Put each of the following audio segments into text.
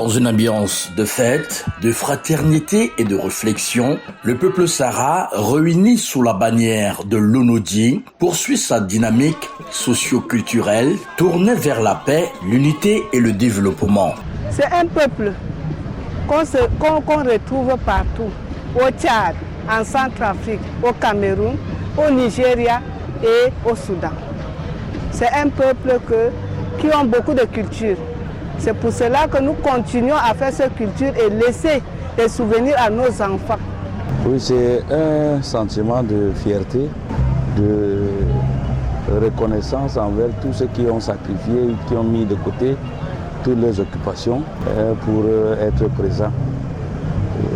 Dans une ambiance de fête, de fraternité et de réflexion, le peuple Sahara, réuni sous la bannière de l'Onodji, poursuit sa dynamique socio-culturelle tournée vers la paix, l'unité et le développement. C'est un peuple qu'on retrouve partout, au Tchad, en Centrafrique, au Cameroun, au Nigeria et au Soudan. C'est un peuple qui ont beaucoup de culture. C'est pour cela que nous continuons à faire cette culture et laisser des souvenirs à nos enfants. Oui, c'est un sentiment de fierté, de reconnaissance envers tous ceux qui ont sacrifié, qui ont mis de côté toutes leurs occupations pour être présents.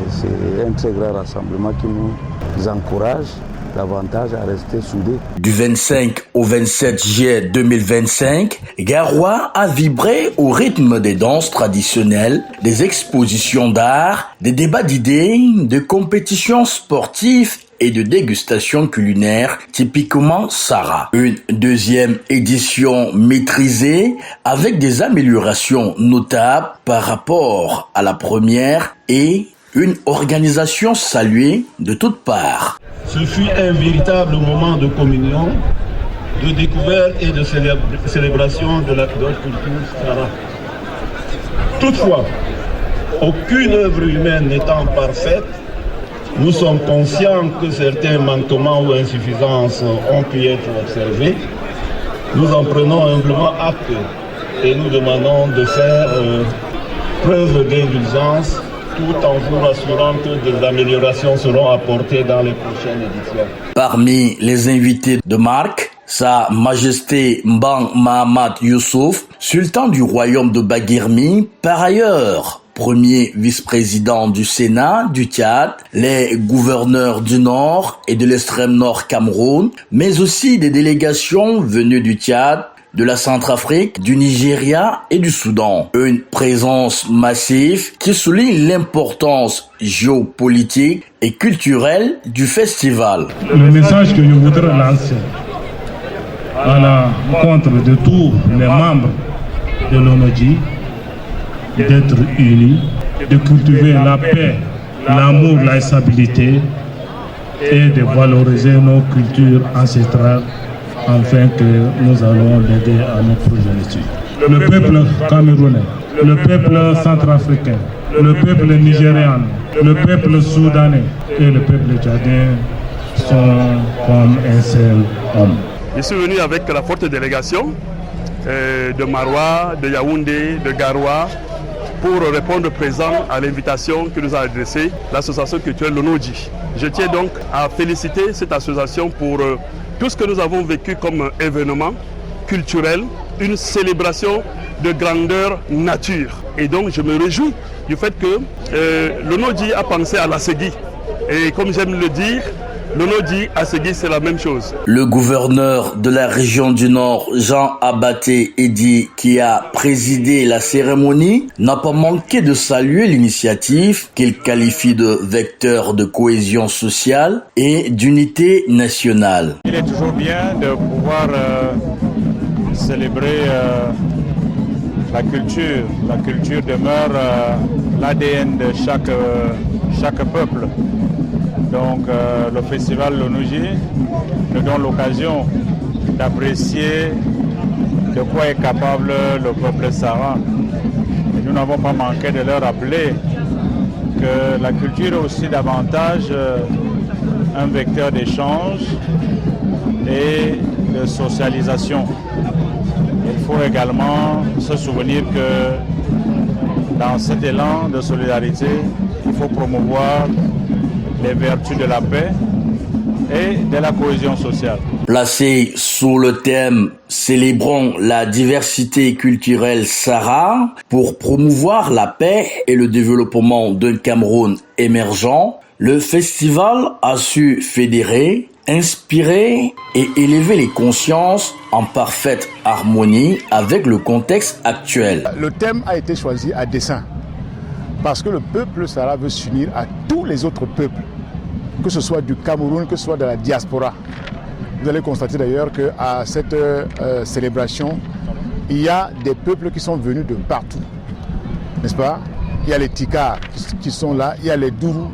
C'est un très grand rassemblement qui nous encourage davantage à rester soudés. Du 25 au 27 juillet 2025, Garoua a vibré au rythme des danses traditionnelles, des expositions d'art, des débats d'idées, de compétitions sportives et de dégustation culinaire typiquement Sahara. Une deuxième édition maîtrisée avec des améliorations notables par rapport à la première et une organisation saluée de toutes parts. Ce fut un véritable moment de communion, de découverte et de célébration de la culture Sahara. Toutefois, aucune œuvre humaine n'étant parfaite, nous sommes conscients que certains manquements ou insuffisances ont pu être observés. Nous en prenons humblement acte et nous demandons de faire preuve d'indulgence tout en vous rassurant que des améliorations seront apportées dans les prochaines éditions. Parmi les invités de marque, Sa Majesté Mbang Mahamat Youssouf, sultan du royaume de Baguirmi, par ailleurs premier vice-président du Sénat du Tchad, les gouverneurs du Nord et de l'extrême Nord Cameroun, mais aussi des délégations venues du Tchad, de la Centrafrique, du Nigeria et du Soudan. Une présence massive qui souligne l'importance géopolitique et culturelle du festival. Le message que je voudrais lancer à la rencontre de tous les membres de l'Onodji, d'être unis, de cultiver la paix, l'amour, la stabilité et de valoriser nos cultures ancestrales afin que nous allons l'aider à notre progéniture. Le peuple camerounais, le peuple centrafricain, le peuple nigérian, le peuple soudanais et le peuple tchadien sont comme un seul homme. Je suis venu avec la forte délégation de Maroua, de Yaoundé, de Garoua pour répondre présent à l'invitation que nous a adressée l'association culturelle l'Onodji. Je tiens donc à féliciter cette association pour tout ce que nous avons vécu comme événement culturel, une célébration de grandeur nature. Et donc je me réjouis du fait que l'Onodji a pensé à l'Assegui. Et comme j'aime le dire, l'Onodji, Assegui, c'est la même chose. Le gouverneur de la région du Nord, Jean Abaté Edi, qui a présidé la cérémonie, n'a pas manqué de saluer l'initiative qu'il qualifie de vecteur de cohésion sociale et d'unité nationale. Il est toujours bien de pouvoir célébrer la culture. La culture demeure l'ADN de chaque peuple. Donc le festival l'Onodji nous donne l'occasion d'apprécier de quoi est capable le peuple Sahara. Et nous n'avons pas manqué de leur rappeler que la culture est aussi davantage un vecteur d'échange et de socialisation. Il faut également se souvenir que dans cet élan de solidarité, il faut promouvoir les vertus de la paix et de la cohésion sociale. Placé sous le thème « Célébrons la diversité culturelle Sahara » pour promouvoir la paix et le développement d'un Cameroun émergent, le festival a su fédérer, inspirer et élever les consciences en parfaite harmonie avec le contexte actuel. Le thème a été choisi à dessein parce que le peuple Sahara veut s'unir à tous les autres peuples, que ce soit du Cameroun, que ce soit de la diaspora. Vous allez constater d'ailleurs qu'à cette célébration, il y a des peuples qui sont venus de partout, n'est-ce pas? il y a les Tikars qui sont là, il y a les Dourou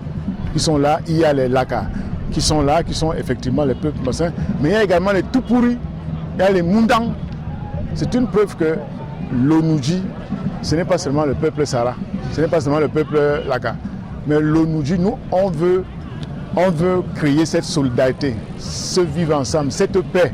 qui sont là, il y a les Laka qui sont là, qui sont effectivement les peuples massins, mais il y a également les Tupuri, il y a les Mundang. C'est une preuve que l'Onouji, ce n'est pas seulement le peuple Sara, ce n'est pas seulement le peuple Laka, mais l'Onouji, nous, on veut créer cette solidarité, ce vivre ensemble, cette paix,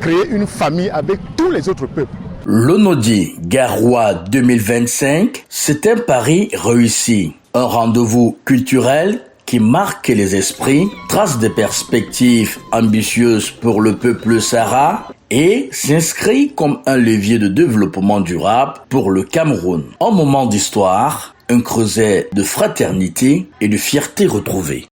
créer une famille avec tous les autres peuples. L'Onodi Garoua 2025, c'est un pari réussi. Un rendez-vous culturel qui marque les esprits, trace des perspectives ambitieuses pour le peuple Sara et s'inscrit comme un levier de développement durable pour le Cameroun. Un moment d'histoire, un creuset de fraternité et de fierté retrouvée.